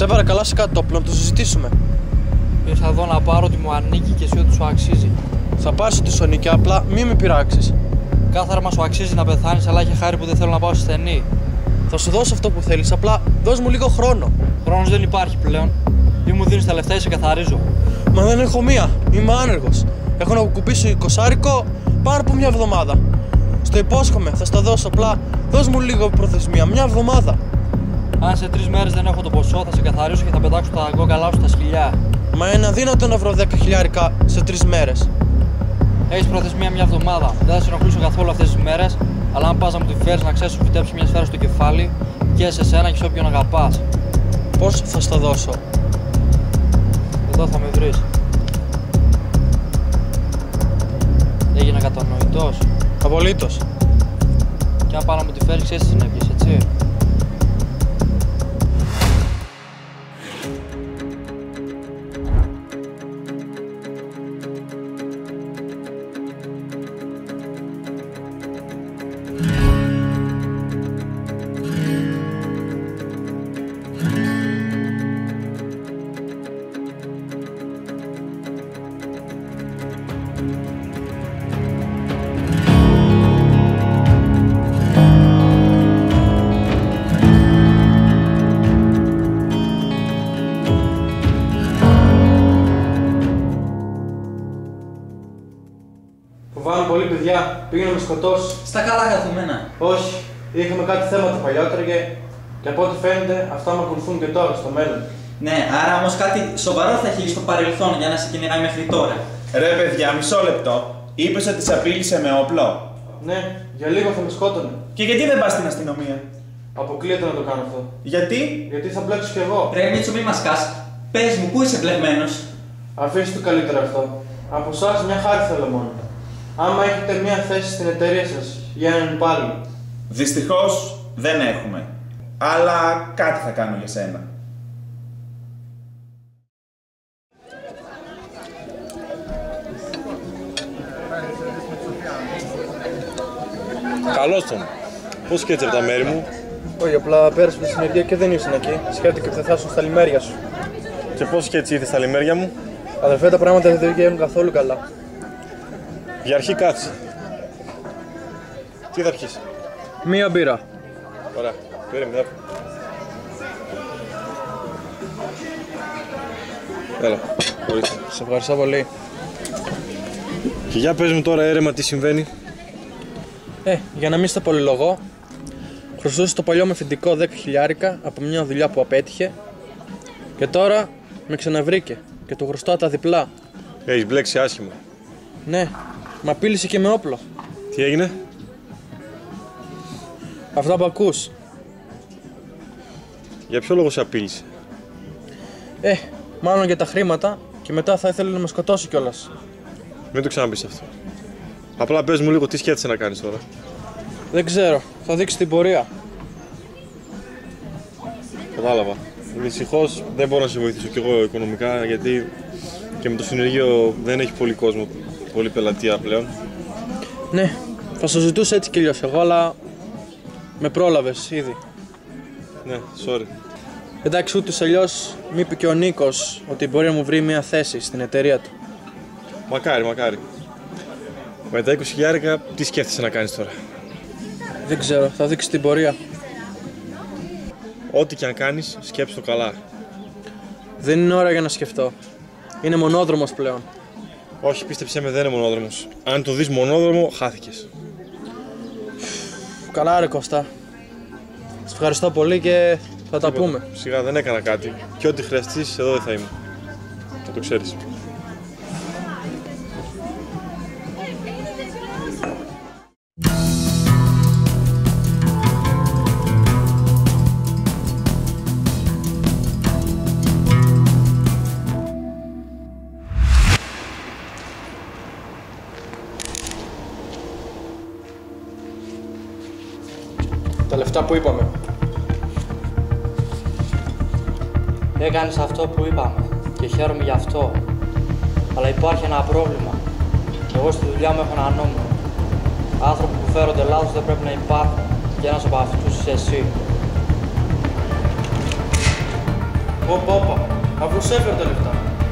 Σε παρακαλώ σε κάτι όπλο να το συζητήσουμε. Ήρθα εδώ να πάρω ότι μου ανήκει και εσύ ότι σου αξίζει. Θα πάρεις ότι σου ανήκει, απλά μη με πειράξεις. Κάθαρα μας σου αξίζει να πεθάνεις, αλλά έχει χάρη που δεν θέλω να πάω στη στενή. Θα σου δώσω αυτό που θέλεις, απλά δώσ' μου λίγο χρόνο. Χρόνος δεν υπάρχει πλέον. Ή μου δίνεις τα λεφτά ή σε καθαρίζω. Μα δεν έχω μία, είμαι άνεργος. Έχω να κουπίσω 20 πάνω από μια εβδομάδα. Στο υπόσχομαι, θα στα δώσω, απλά δώσ' μου λίγο προθεσμία, μια εβδομάδα. Αν σε 3 μέρες δεν έχω το ποσό, θα σε καθαρίσω και θα πετάξω τα κόκαλά σου στα σκυλιά. Μα είναι αδύνατο να βρω 10.000 σε 3 μέρες. Έχεις προθεσμία μια εβδομάδα. Δεν θα σε ενοχλήσω καθόλου αυτές τις μέρες, αλλά αν πας να μου τη φέρεις να ξέρεις σου φυτέψει μια σφαίρα στο κεφάλι και σε σένα και σε όποιον αγαπάς. Πώς θα στα δώσω? Εδώ θα με βρεις. Έγινα κατανοητός. Απολύτως. Και αν πάω να μου τη φέρεις, ξέρεις τι συνέπειες, έτσι. Φοβάμαι πολύ, παιδιά. Πήγαινε να με σκοτώσει. Στα καλά καθημένα. Όχι. Είχαμε κάτι θέματα παλιότερα και από ό,τι φαίνεται αυτά με ακολουθούν και τώρα στο μέλλον. Ναι, άρα όμως κάτι σοβαρό θα έχει στο παρελθόν για να σε κυνηγάει μέχρι τώρα. Ρε παιδιά, μισό λεπτό. Είπες ότι σε απείλησε με όπλο. Ναι, για λίγο θα με σκότωνε. Και γιατί δεν πας στην αστυνομία? Αποκλείεται να το κάνω αυτό. Γιατί Θα μπλέξω κι εγώ. Ρε Μίτσο, μη μας κάς. Πες μου, πού είσαι μπλεγμένος? Αφήστε το καλύτερα αυτό. Από εσάς μια χάρη θέλω μόνο. Άμα έχετε μια θέση στην εταιρεία σας για έναν υπάλληλο. Δυστυχώς δεν έχουμε. Αλλά κάτι θα κάνω για σένα. Καλώς τον. Πώς και έτσι από τα μέρη μου? Όχι, απλά πέρασε τη συνεργεία και δεν ήσουν εκεί. Σκέφτηκα ότι θα φτάσουν στα λιμέρια σου. Και πώς και έτσι ήρθες στα λιμέρια μου? Αδερφέ, τα πράγματα δεν βγαίνουν καθόλου καλά. Για αρχή κάτσε. Τι θα πιεις? Μία μπύρα. Ωραία. Περίμενε. Έλα, ορίστε. Σε ευχαριστώ πολύ. Και για πες μου τώρα έρεμα τι συμβαίνει. Για να μην στα πολυλογώ, χρωστούσε το παλιό με φοιτητικό 10.000 από μια δουλειά που απέτυχε και τώρα με ξαναβρήκε και του χρωστάω τα διπλά. Έχεις μπλέξει άσχημα. Ναι, μα απείλησε και με όπλο. Τι έγινε? Αυτά που ακούς. Για ποιο λόγο σε απείλησε? Μάλλον για τα χρήματα και μετά θα ήθελε να με σκοτώσει κιόλας. Μην το ξαναπείς αυτό. Απλά πες μου λίγο τι σκέφτεσαι να κάνεις τώρα. Δεν ξέρω, θα δείξει την πορεία. Κατάλαβα. Δυστυχώς δεν μπορώ να σε βοηθήσω κι εγώ οικονομικά γιατί και με το συνεργείο δεν έχει πολύ κόσμο, πολύ πελατεία πλέον. Ναι, θα σου ζητούσα έτσι κι αλλιώς εγώ, αλλά με πρόλαβες ήδη. Ναι, sorry. Εντάξει, ούτως αλλιώς μ' είπε και ο Νίκος ότι μπορεί να μου βρει μια θέση στην εταιρεία του. Μακάρι, μακάρι. Με τα 20.000 τι σκέφτεσαι να κάνεις τώρα? Δεν ξέρω, θα δείξει την πορεία. Ό,τι και αν κάνεις, σκέψου το καλά. Δεν είναι ώρα για να σκεφτώ. Είναι μονόδρομος πλέον. Όχι, πίστεψέ με, δεν είναι μονόδρομος. Αν το δεις μονόδρομο, χάθηκες. Καλά ρε Κώστα. Σας ευχαριστώ πολύ και θα τα πούμε. Σιγά, δεν έκανα κάτι. Και ό,τι χρειαστείς, εδώ δεν θα είμαι. Θα το ξέρεις. Τα λεφτά που είπαμε. Έκανες αυτό που είπαμε και χαίρομαι γι' αυτό. Αλλά υπάρχει ένα πρόβλημα. Εγώ στη δουλειά μου έχω ένα νόμο. Άνθρωποι που φέρονται λάθος δεν πρέπει να υπάρχουν. Και ένας από αυτούς είσαι εσύ. Όπα, αφού σε έφερα τα λεφτά.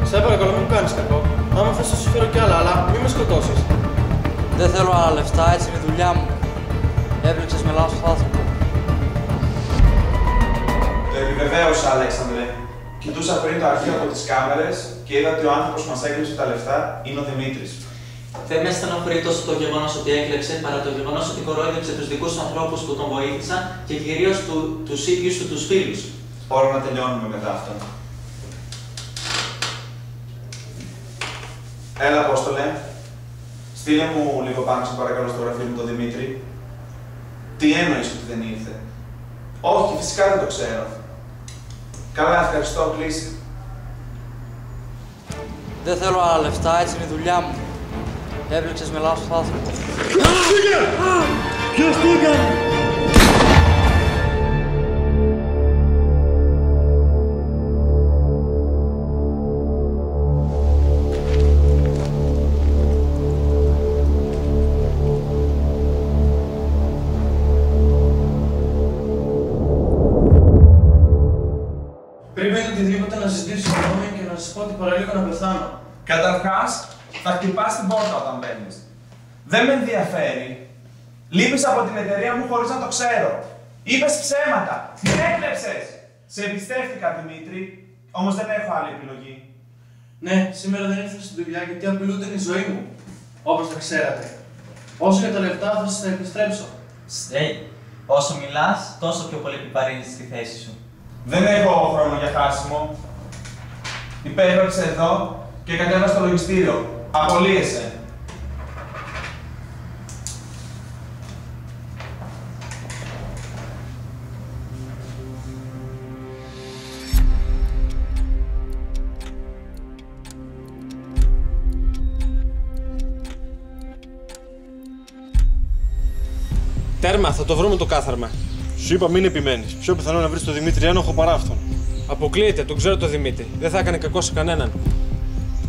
Σε παρακαλώ, μην μου κάνεις κακό. Άμα θες, θα σου φέρω κι άλλα, αλλά μην με σκοτώσεις. Δεν θέλω άλλα λεφτά, έτσι είναι η δουλειά μου. Έπληξες με λάθος άνθρωπο. Το επιβεβαίωσα, Αλέξανδρε. Κοιτούσα πριν το αρχείο από τις κάμερες και είδα ότι ο άνθρωπος που μας έκλεψε τα λεφτά είναι ο Δημήτρης. Δεν με στενοχωρεί τόσο το γεγονός ότι έκλεψε, παρά το γεγονός ότι κορόιδεψε τους δικούς του ανθρώπους που τον βοήθησαν και κυρίως τους ίδιους του τους φίλους. Ώρα να τελειώνουμε μετά αυτό. Έλα, Απόστολε. Στείλε μου λίγο πάνω σε παρακαλώ στο γραφείο μου τον Δημήτρη. Τι έννοεις ότι δεν ήρθε? Όχι, φυσικά δεν το ξέρω. Καλά, ευχαριστώ, κλείσει. Δεν θέλω άλλα λεφτά, έτσι είναι η δουλειά μου. Έπληξες με λάθος άνθρωπο. Πιαστήκαν! Πρέπει οτιδήποτε να ζητήσω συγγνώμη και να σας πω ότι παραλίγο να πεθάνω. Καταρχάς, θα χτυπάς την πόρτα όταν μπαίνεις. Δεν με ενδιαφέρει. Λείπεις από την εταιρεία μου χωρίς να το ξέρω. Είπες ψέματα. Την έκλεψες. Σε εμπιστεύτηκα, Δημήτρη. Όμως δεν έχω άλλη επιλογή. Ναι, σήμερα δεν ήρθα στη δουλειά γιατί απειλούνται η ζωή μου. Όπως θα ξέρατε. Όσο για τα λεφτά θα σας τα επιστρέψω. Στρέι, όσο μιλάς, τόσο πιο πολύ επιβαρύνεις τη θέση σου. Δεν έχω χρόνο για χάσιμο. Υπέγραψε εδώ και κατέβασε στο λογιστήριο. Απολύεσαι. Τέρμα, θα το βρούμε το κάθαρμα. Σου είπα μην επιμένεις. Πιο πιθανό να βρεις τον Δημήτρη ένοχο παρά αυτόν. Αποκλείεται, τον ξέρω τον Δημήτρη. Δεν θα έκανε κακό σε κανέναν.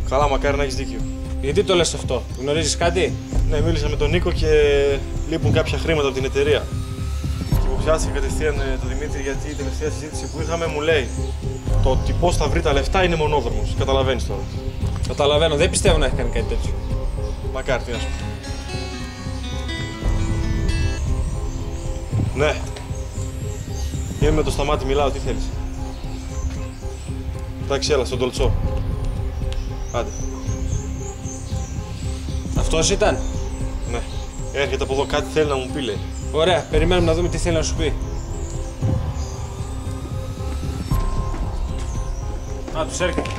Καλά, μακάρι να έχεις δίκιο. Γιατί το λες αυτό, γνωρίζεις κάτι? Ναι, μίλησα με τον Νίκο και λείπουν κάποια χρήματα από την εταιρεία. Και υποψιάστηκα κατευθείαν τον Δημήτρη γιατί η τελευταία συζήτηση που είχαμε μου λέει το ότι πώς θα βρει τα λεφτά είναι μονόδρομος. Καταλαβαίνεις τώρα. Καταλαβαίνω, δεν πιστεύω να έχει κάνει κάτι τέτοιο. Μακάρι, τι να σου πω. Ναι. Είμαι με το Σταμάτη, μιλάω, τι θέλεις. Εντάξει, έλα, στον Τολτσό. Άντε. Αυτός ήταν. Ναι. Έρχεται από εδώ, κάτι θέλει να μου πει, λέει. Ωραία, περιμένουμε να δούμε τι θέλει να σου πει. Α, τους έρχεται.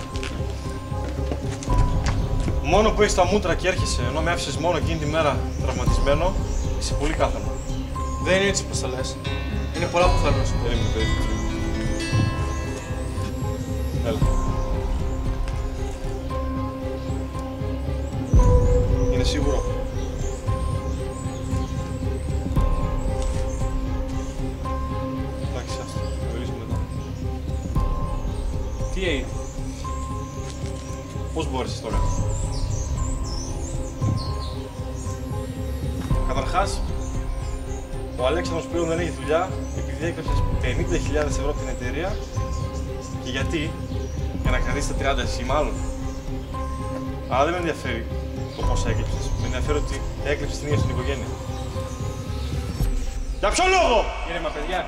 Μόνο που έχεις τα μούτρα και έρχεσαι, ενώ με άφησες μόνο εκείνη τη μέρα τραυματισμένο, είσαι πολύ κάθαρμα. Δεν είναι έτσι πως τα λες. Είναι πολλά που θέλω να σου πω. Περίμενε, περίμενε. Έλα. Είναι σίγουρο. Εντάξει, άστο. Θα μιλήσουμε μετά. Τι έγινε? Πώς μπόρεσες τώρα? Καταρχάς, ο Αλέξανδρος πλέον δεν έχει δουλειά επειδή έκλεψες 50.000 ευρώ από την εταιρεία. Και γιατί? Για να κρατήσεις τα 30 εσύ μάλλον. Αλλά δεν με ενδιαφέρει το πώς έκλεψες. Με ενδιαφέρει ότι έκλεψες την ίδια στην οικογένεια. Για ποιο λόγο? Ήρεμα, παιδιά.